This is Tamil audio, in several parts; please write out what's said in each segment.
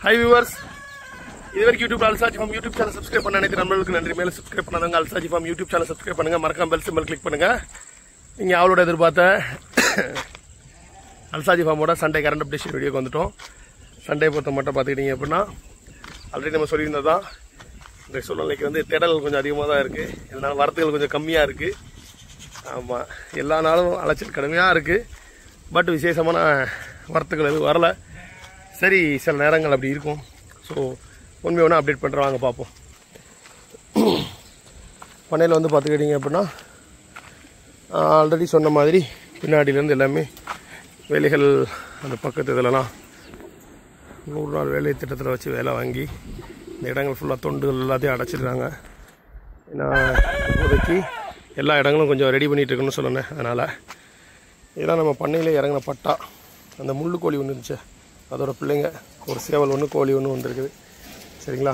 Hi viewers, இதுவரைக்கும் YouTube அல்சாஜி form YouTube channel subscribe பண்ண அனைத்து நண்பர்களுக்கு நன்றி. மேலே சப்ஸ்கிரைப் பண்ணாதவங்க அல்சாஜி ஃபார்ம் யூடியூப் சேனல் சப்ஸ்கிரைப் பண்ணுங்க, மறக்காம பெல் சிம்பல் கிளிக் பண்ணுங்க. நீங்க அவளோட எதிர்பார்த்த அல்சாஜி ஃபார்மோட சண்டே கரண்ட் அப்டேஷன் வீடியோக்கு வந்துட்டோம். சண்டே பொறுத்த மட்டும் பார்த்துக்கிட்டீங்க அப்படின்னா ஆல்ரெடி நம்ம சொல்லியிருந்ததான் இந்த சூழ்நிலைக்கு வந்து தேடல்கள் கொஞ்சம் அதிகமாக தான் இருக்குது. இதனால வரத்துகள் கொஞ்சம் கம்மியாக இருக்குது. ஆமாம், எல்லா நாளும் அலைச்சல் கடுமையாக இருக்குது. பட் விசேஷமான வரத்துகள் எதுவும் வரலை. சரி, சில நேரங்கள் அப்படி இருக்கும். ஸோ உண்மை ஒன்று அப்டேட் பண்ணுறோம், வாங்க பார்ப்போம். பண்ணையில் வந்து பார்த்துக்கிட்டிங்க அப்படின்னா ஆல்ரெடி சொன்ன மாதிரி பின்னாடியிலேருந்து எல்லாமே வேலைகள் அந்த பக்கத்து இதிலலாம் 100 நாள் வேலை திட்டத்தில் வச்சு வேலை வாங்கி இந்த இடங்கள் ஃபுல்லாக தொண்டுகள் எல்லாத்தையும் அடைச்சிருக்காங்க. ஏன்னா இப்போதைக்கு எல்லா இடங்களும் கொஞ்சம் ரெடி பண்ணிகிட்டு இருக்குன்னு சொல்லணும். அதனால் இதெல்லாம் நம்ம பண்ணையில் இறங்கின பட்டா அந்த முள்ளுக்கோழி ஒன்று இருந்துச்சு, அதோட பிள்ளைங்க ஒரு சேவல் ஒன்று கோழி ஒன்று வந்துருக்குது. சரிங்களா,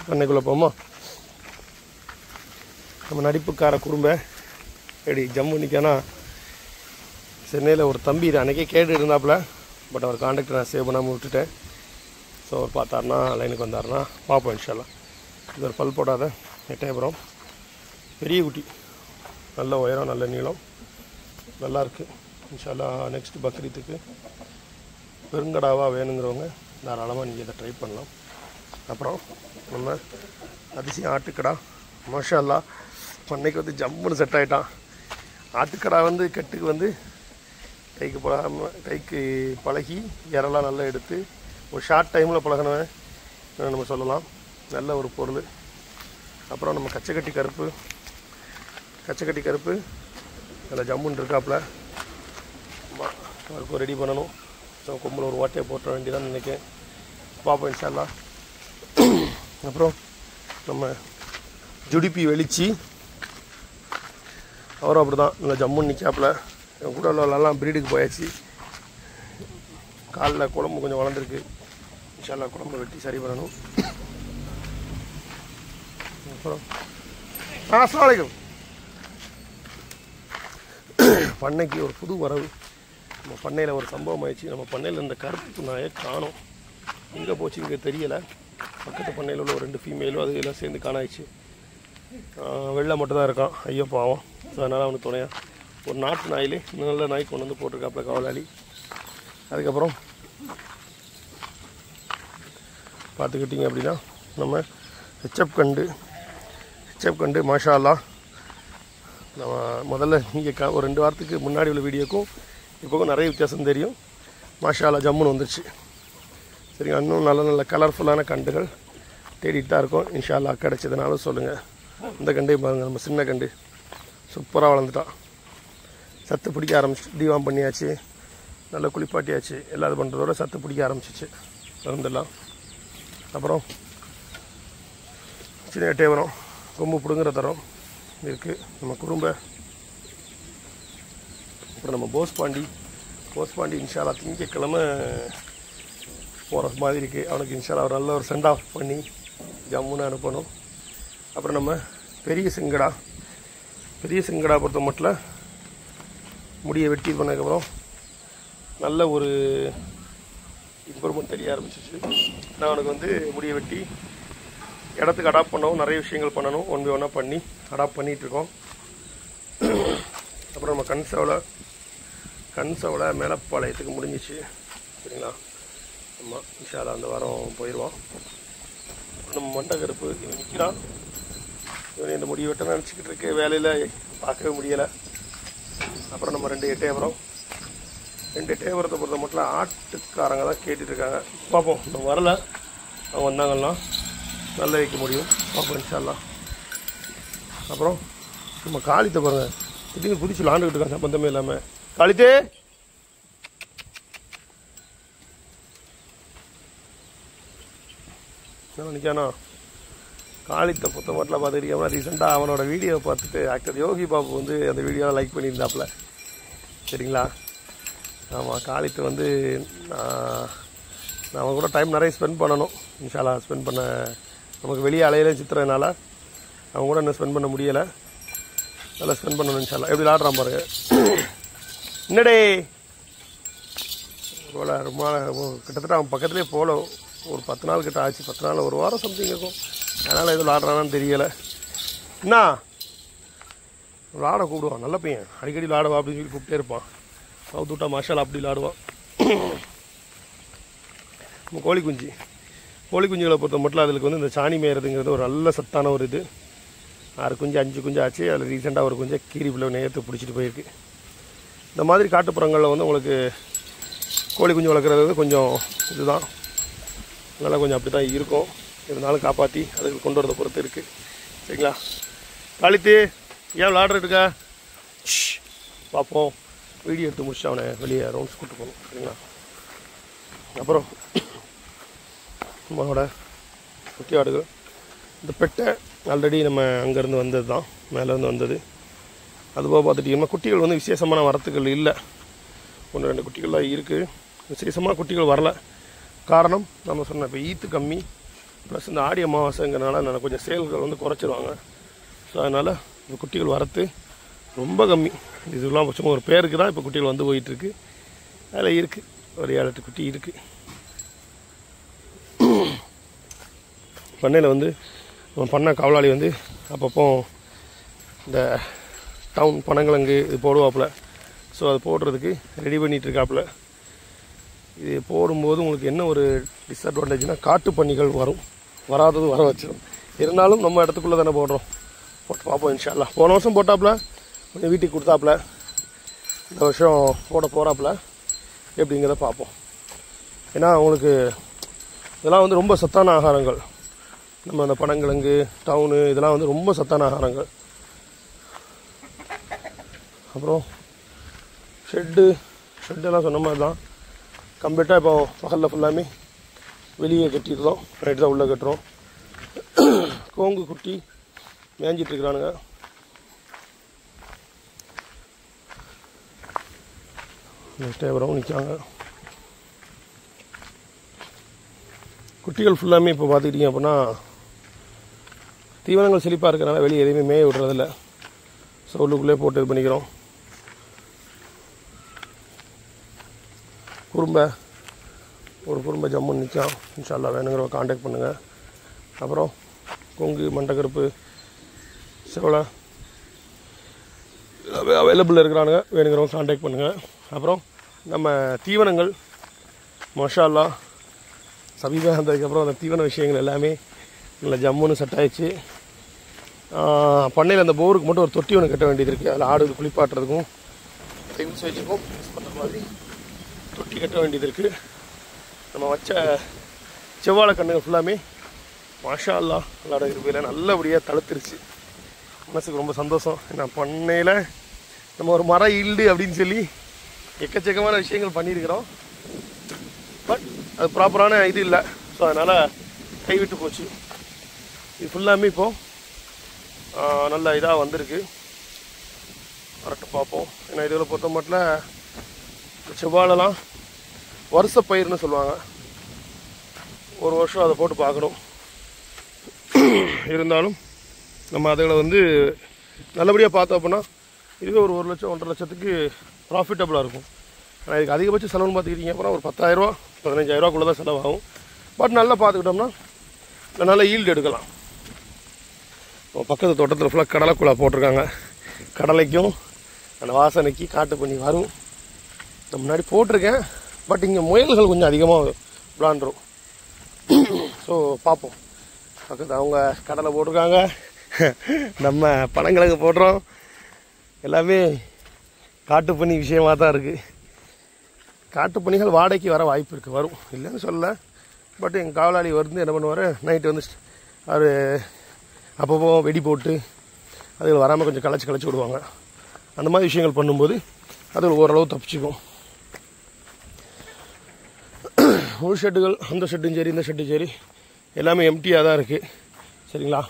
பண்ணைக்குள்ளே போமா. நம்ம நடிப்புக்கார குடும்பம் எப்படி ஜம்மு நிற்கானா சென்னையில் ஒரு தம்பி இது அன்றைக்கே கேட்டு இருந்தாப்புல. பட் அவர் கான்டாக்ட் நான் சேவ் பண்ணாமல் விட்டுட்டேன். ஸோ அவர் பார்த்தாருனா லைனுக்கு வந்தாருன்னா பார்ப்போம் இன்ஷால்லா. இது ஒரு பல் போடாத எட்டயபுரம் பெரிய குட்டி, நல்ல உயரம், நல்ல நீளம், நல்லாயிருக்கு. இன்ஷால்லா நெக்ஸ்ட் பக்ரீத்துக்கு பெருங்கடாவாக வேணுங்கிறவங்க தாராளமாக நீங்கள் இதை ட்ரை பண்ணலாம். அப்புறம் நம்ம அதிசயம் ஆட்டுக்கடா, மாஷா அல்லாஹ் பண்ணைக்கு வந்து ஜம்முன்னு செட் ஆகிட்டான். ஆட்டுக்கடா வந்து கட்டுக்கு வந்து கைக்கு பழகி இறலாம் நல்லா எடுத்து ஒரு ஷார்ட் டைமில் பழகினவன் நம்ம சொல்லலாம். நல்ல ஒரு பொருள். அப்புறம் நம்ம கச்சக்கட்டி கருப்பு நல்லா ஜம்முன்னு இருக்காப்புல. அவருக்கும் ரெடி பண்ணணும். ஸோ கொம்பில் ஒரு ஓட்டையை போட்ட வேண்டியதான் நினைக்கிறேன். பார்ப்போம் இன்ஷா அல்லாஹ். அப்புறம் நம்ம ஜுடிப்பி வெளிச்சி அவரும் அப்படி தான் நல்லா ஜம்முன்னு நிற்காப்புல. என் கூட உள்ளவெல்லாம் ப்ரீடுக்கு போயாச்சு. காலில் குழம்பு கொஞ்சம் வளர்ந்துருக்கு. இன்ஷா அல்லாஹ் குழம்பு வெட்டி சரி பண்ணணும். அப்புறம் அஸ்ஸலாமு அலைக்கும். பண்ணைக்கு ஒரு புது வரவு. நம்ம பண்ணையில் ஒரு சம்பவம் ஆயிடுச்சு. நம்ம பண்ணையில் இந்த கருப்பு நாயை காணோம். எங்கே போச்சு இங்கே தெரியலை. பக்கத்து பண்ணையில் உள்ள ஒரு 2 ஃபீமேலும் அது எல்லாம் சேர்ந்து காணாயிடுச்சு. வெள்ளை மட்டும் தான் இருக்கான். ஐயோ பாவம். ஸோ அதனால் அவனுக்கு துணையாக ஒரு நாட்டு நாயிலே நல்ல நாய் கொண்டு வந்து போட்டிருக்காப்புல காவலாளி. அதுக்கப்புறம் பார்த்துக்கிட்டிங்க அப்படின்னா நம்ம ஹெச்எப் கண்டு மாஷா அல்லாஹ். நம்ம முதல்ல நீங்கள் ஒரு 2 வாரத்துக்கு முன்னாடி உள்ள வீடியோக்கும் இப்போக்கும் நிறைய வித்தியாசம் தெரியும். மாஷா அல்லாஹ் ஜம்முன்னு வந்துருச்சு. சரிங்க, இன்னும் நல்ல கலர்ஃபுல்லான கண்டுகள் தேடிட்டு தான் இருக்கோம். இன்ஷா அல்லாஹ் கிடைச்சதுனாலும் சொல்லுங்கள். இந்த கண்டையும் பாருங்கள், நம்ம சின்ன கண்டு சூப்பராக வளர்ந்துட்டான். சத்து பிடிக்க ஆரம்பிச்சு, தீவாம் பண்ணியாச்சு, நல்லா குளிப்பாட்டியாச்சு. எல்லாது பண்ணுறதோட சத்து பிடிக்க ஆரம்பிச்சிச்சு மருந்தெல்லாம். அப்புறம் சின்ன எட்டயபுரம் கொம்பு பிடுங்குற தரம் இருக்குது நம்ம குறும்ப. அப்புறம் நம்ம போஸ் பாண்டி இன்ஷா அல்லாஹ் திங்கக்கிழமை போகிற மாதிரி இருக்குது. அவனுக்கு இன்ஷா அல்லாஹ் ஒரு நல்ல ஒரு சென்ட் ஆஃப் பண்ணி ஜம்முன்னு அனுப்பணும். அப்புறம் நம்ம பெரிய சிங்கடா பொறுத்த மட்டும் முடியை வெட்டி பண்ணதுக்கப்புறம் நல்ல ஒரு இம்ப்ரூவ்மெண்ட் தெரிய ஆரம்பிச்சிச்சு. நான் அவனுக்கு வந்து முடியை வெட்டி இடத்துக்கு அடாப்ட் பண்ணவும் நிறைய விஷயங்கள் பண்ணணும். 1 by 1 பண்ணி அடாப்ட் பண்ணிகிட்ருக்கோம். அப்புறம் நம்ம கண் சவலை மேலப்பாளையத்துக்கு முடிஞ்சிச்சு. சரிங்களா, ஆமாம் இன்ஷா அல்லாஹ் அந்த வாரம் போயிடுவான். நம்ம மண்டை கருப்பு இவன் நிற்கிறான். இவன் இந்த முடி வெட்ட நினச்சிக்கிட்டு இருக்கு, வேலையில் பார்க்கவே முடியலை. அப்புறம் நம்ம 2 எட்டயபுரத்தை பொறுத்த மட்டும் ஆட்டுக்காரங்க தான் கேட்டுட்ருக்காங்க. பார்ப்போம், நம்ம வரலை, அவங்க வந்தாங்கன்னா நல்ல வைக்க முடியும். பார்ப்போம் இன்ஷா அல்லாஹ். அப்புறம் நம்ம காளித்தை பாருங்கள், திடீர்னு குதிச்சு விளாண்டுக்கிட்டு இருக்காங்க சம்பந்தமே இல்லாமல். காளித்தே நினைக்கானா. காளித்தை பொத்த மட்டும் பார்த்துக்கிட்டோம்னா ரீசெண்டாக அவனோட வீடியோவை பார்த்துட்டு ஆக்டர் யோகி பாபு வந்து அந்த வீடியோவை லைக் பண்ணியிருந்தாப்புல. சரிங்களா, ஆமாம் காளித்தை வந்து நான் அவன் கூட டைம் நிறைய ஸ்பெண்ட் பண்ணணும். இன்ஷா அல்லாஹ் ஸ்பெண்ட் பண்ண நமக்கு வெளியே அலையிலே சித்திரனால அவங்க கூட இன்னும் ஸ்பெண்ட் பண்ண முடியலை. நல்லா ஸ்பெண்ட் பண்ணணும் இன்ஷா அல்லாஹ். எப்படி விளாட்றான் பாருங்க. என்னடே போல ரொம்ப கிட்டத்தட்ட அவன் பக்கத்துலேயே போல ஒரு 10 நாள் கிட்ட ஆச்சு, 10 நாள் ஒரு வாரம் சம்திங் இருக்கும். அதனால் எதுவும் விளாடுறானான்னு தெரியலை. என்ன விளாட கூப்பிடுவான், நல்ல பையன், அடிக்கடி விளாடுவா அப்படின்னு சொல்லி கூப்பிட்டே இருப்பான். அவுத்து விட்டா மாஷால் அப்படி விளாடுவான். நம்ம கோழி குஞ்சுகளை பொறுத்த மட்டும் அதுக்கு வந்து இந்த சாணி மேயறதுங்கிறது ஒரு நல்ல சத்தான ஒரு இது. 6 குஞ்சு 5 குஞ்சு ஆச்சு. அதில் ரீசெண்டாக ஒரு குஞ்சை கீரி பிள்ளை நேரத்தை பிடிச்சிட்டு போயிருக்கு. இந்த மாதிரி காட்டுப்புறங்களில் வந்து உங்களுக்கு கோழி குஞ்சு வளர்க்குறது கொஞ்சம் இதுதான், நல்லா கொஞ்சம் அப்படி தான் இருக்கும். இருந்தாலும் காப்பாற்றி அதுக்கு கொண்டு வரதை பொறுத்து இருக்குது. சரிங்களா? காளித்து ஏன் விளாடுறதுக்கா? பார்ப்போம். வீடியோ எடுத்து முடிச்சு அவனை வெளியே ரவுண்ட்ஸ் கூப்பிட்டு போகணும். சரிங்களா? அப்புறம் நம்மளோட குட்டி ஆடுகள், இந்த பெட்டை ஆல்ரெடி நம்ம அங்கேருந்து வந்தது தான், மேலேருந்து வந்தது. அதுபோக பார்த்துட்டிங்கன்னா குட்டிகள் வந்து விசேஷமான வரத்துக்கள் இல்லை. 1-2 குட்டிகள்லாம் இருக்குது. விசேஷமான குட்டிகள் வரல. காரணம் நம்ம சொன்ன இப்போ ஈத்து கம்மி, ப்ளஸ் இந்த ஆடி அமாவாசைங்கிறனால கொஞ்சம் சேல்கள் வந்து குறைச்சிருவாங்க. ஸோ அதனால் இந்த குட்டிகள் வரத்து ரொம்ப கம்மி. இதெல்லாம் சும்மா ஒரு பேருக்கு தான் இப்போ குட்டிகள் வந்து போயிட்டுருக்கு. அதில் இருக்குது ஒரு 7-8 குட்டி இருக்குது. பண்ணையில் வந்து நம்ம பண்ண காவலாளி வந்து அப்பப்போ இந்த டவுன் பனங்கிழங்கு இது போடுவாப்புல. ஸோ அது போடுறதுக்கு ரெடி பண்ணிகிட்ருக்காப்புல. இது போடும்போது உங்களுக்கு என்ன ஒரு டிஸ்அட்வான்டேஜ்னால் காட்டு பன்னிகள் வரும், வராதது வர வச்சிடும். இருந்தாலும் நம்ம இடத்துக்குள்ளே தானே போடுறோம், போட்டு பார்ப்போம் இன்ஷா அல்லாஹ். போன வருஷம் போட்டாப்புல, கொஞ்சம் வீட்டுக்கு கொடுத்தாப்புல. இந்த வருஷம் போட போகிறாப்புல, எப்படிங்கிறத பார்ப்போம். ஏன்னா உங்களுக்கு இதெல்லாம் வந்து ரொம்ப சத்தான ஆகாரங்கள். நம்ம அந்த பனங்கிழங்கு டவுனு இதெல்லாம் வந்து ரொம்ப சத்தான ஆகாரங்கள். அப்புறம் ஷெட்டெல்லாம் சொன்ன மாதிரி தான் கம்ப்ளீட்டாக இப்போ பகலில் ஃபுல்லாமே வெளியே கட்டிடுறோம், நைட்டு தான் உள்ளே கட்டுறோம். கோங்கு குட்டி மேய்ஞ்சிட்ருக்குறானுங்க. டேவரம் நிற்காங்க. குட்டிகள் ஃபுல்லாமே இப்போ பார்த்துக்கிட்டிங்க அப்படின்னா தீவனங்கள் செழிப்பாக இருக்கிறனால வெளியே எதையுமே மேய விடுறதில்ல. ஸோ உள்ளுக்குள்ளே போட்டு இது பண்ணிக்கிறோம். குறும்பை ஜம்முன்னு நிற்கான். இன்ஷா அல்லாஹ் வேணுங்கிற கான்டாக்ட் பண்ணுங்கள். அப்புறம் கொங்கு மண்டக்கருப்பு செவலை அவைலபிள் இருக்கிறானுங்க, வேணுங்கிறவங்க கான்டாக்ட் பண்ணுங்கள். அப்புறம் நம்ம தீவனங்கள் மாஷா அல்லாஹ் சமீபம் வந்ததுக்கப்புறம் அந்த தீவன விஷயங்கள் எல்லாமே நல்லா ஜம்முன்னு செட் ஆகிடுச்சு. பண்ணையில் அந்த போருக்கு மட்டும் ஒரு தொட்டி ஒன்று கட்ட வேண்டியது இருக்குது. அதில் ஆடுகள் குளிப்பாட்டுறதுக்கும் டைம்ஸ் வச்சுக்கும் யூஸ் பண்ணுற மாதிரி தொட்டி கட்ட வேண்டியது இருக்குது. நம்ம வச்ச செவ்வாழை கண்ணுகள் ஃபுல்லாமே மாஷா அல்லாஹ் விளாட இருப்பையில் நல்லபடியாக தழுத்துருச்சு. மனசுக்கு ரொம்ப சந்தோஷம். ஏன்னா பண்ணையில் நம்ம ஒரு மரம் ஈல்டு அப்படின்னு சொல்லி எக்கச்சக்கமான விஷயங்கள் பண்ணியிருக்கிறோம். பட் அது ப்ராப்பரான இது இல்லை. ஸோ அதனால் கைவிட்டு போச்சு. இது ஃபுல்லாமே இப்போது நல்ல இதாக வந்திருக்கு. கரெக்டாக பார்ப்போம். ஏன்னா இதில் பொறுத்த மட்டும் செவ்வாழெல்லாம் வருஷ பயிர்னு சொல்லுவாங்க. ஒரு வருஷம் அதை போட்டு பார்க்கணும். இருந்தாலும் நம்ம அதில் வந்து நல்லபடியாக பார்த்தோம் அப்படின்னா இதுவே ஒரு 1 லட்சம் 1.5 லட்சத்துக்கு ப்ராஃபிட்டபுளாக இருக்கும். ஆனால் இதுக்கு அதிகபட்ச செலவுன்னு பார்த்துக்கிட்டிங்க அப்புறம் ஒரு 10,000 15,000 தான் செலவாகும். பட் நல்லா பார்த்துக்கிட்டோம்னா நல்ல ஈல்டு எடுக்கலாம். பக்கத்து தோட்டத்தில் ஃபுல்லாக கடலைக்குள்ளே போட்டிருக்காங்க. கடலைக்கும் அந்த வாசனைக்கு காட்டு பண்ணி வரும். முன்னாடி போட்டிருக்கேன். பட் இங்கே முயல்கள் கொஞ்சம் அதிகமாக விளாண்டுரும். ஸோ பார்ப்போம். பக்கத்து அவங்க கடலை போட்டிருக்காங்க, நம்ம பனங்கிழங்கு போடுறோம். எல்லாமே காட்டு பண்ணி விஷயமாக தான் இருக்குது. காட்டு பணிகள் வாடகைக்கு வர வாய்ப்பு இருக்குது, வரும், இல்லைன்னு சொல்லலை. பட் எங்கள் காவலாளி வந்து என்ன பண்ணுவார், நைட்டு வந்து அவர் அப்பப்போ வெடி போட்டு அதுகள் வராமல் கொஞ்சம் களைச்சி விடுவாங்க. அந்த மாதிரி விஷயங்கள் பண்ணும்போது அது ஓரளவு தப்பிச்சுக்கும். முழு ஷெட்டுகள், அந்த ஷெட்டும் சரி இந்த ஷெட்டும் சரி எல்லாமே எம்டியாக தான் இருக்குது. சரிங்களா?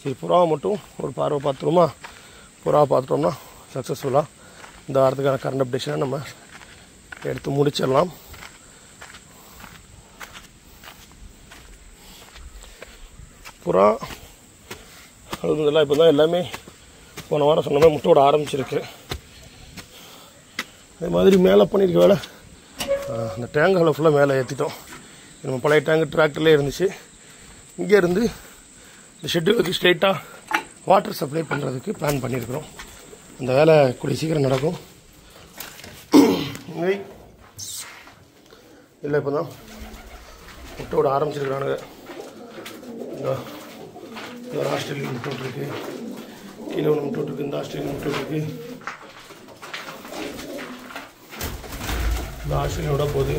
சரி, புறாவை மட்டும் ஒரு பார்வை பார்த்துருமா? புறாவை பார்த்துட்டோம்னா சக்ஸஸ்ஃபுல்லாக இந்த வாரத்துக்கான கரண்ட் அப்டேஷனை நம்ம எடுத்து முடிச்சிடலாம். புறா அதெல்லாம் இப்போ தான் எல்லாமே போன வாரம் சொன்ன மாதிரி முட்டையோட ஆரம்பிச்சிருக்கு. அதே மாதிரி மேலே பண்ணியிருக்க வேலை அந்த டேங்குகளை ஃபுல்லாக மேலே ஏற்றிட்டோம். நம்ம பழைய டேங்க் டிராக்டர்லேயே இருந்துச்சு. இங்கேருந்து இந்த ஷெட்டுகளுக்கு ஸ்ட்ரெயிட்டாக வாட்டர் சப்ளை பண்ணுறதுக்கு பிளான் பண்ணியிருக்கிறோம். அந்த வேலை கூடிய சீக்கிரம் நடக்கும். இல்லை இப்போ தான் முட்டை விட ஆரம்பிச்சிருக்கிறானுங்க. இந்த ஆஸ்திரேலியன் முட்டை விட்டுருக்கு, கீழே ஒன்று முட்டை விட்டுருக்கு, இந்த ஆஸ்திரேலியன் முட்டை விட்டுருக்கு. இந்த ஆஸ்திரேலியன் விட போகுது,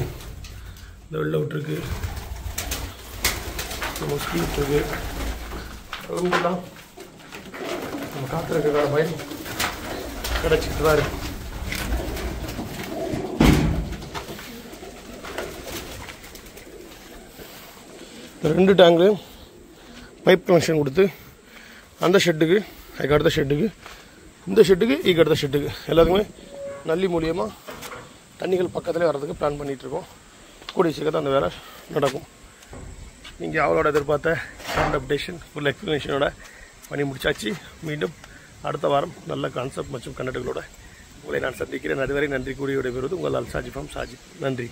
இந்த வெள்ளை விட்டுருக்கு, இந்த முஸ்லி விட்டுருக்கு. அலமதுலில்லாஹ் நம்ம காத்திருக்கிற பயன் கிடச்சிட்டு தான் இருக்கு. ரெண்டு டேங்கு பைப் கனெக்ஷன் கொடுத்து அந்த ஷெட்டுக்கு, அதுக்கு அடுத்த ஷெட்டுக்கு, இந்த ஷெட்டுக்கு, இதுக்கு அடுத்த ஷெட்டுக்கு எல்லாத்துக்குமே நல்லி மூலியமாக தண்ணிகள் பக்கத்துலேயே வர்றதுக்கு பிளான் பண்ணிகிட்ருக்கோம். கூடிய சீக்கிரத்தில் அந்த வேலை நடக்கும். நீங்கள் அவளோட எதிர்பார்த்த கரண்ட் அப்டேஷன் ஃபுல் எக்ஸ்ப்ளனேஷனோட பண்ணி முடிச்சாச்சு. மீண்டும் அடுத்த வாரம் நல்ல கான்செப்ட் மற்றும் கண்டென்ட்களோட உங்களை நான் சந்திக்கிறேன். அதுவரை நன்றி கூறி விடைபெறுவது உங்கள் அல்சாஜி ஃப்ரம் சாஜித். நன்றி.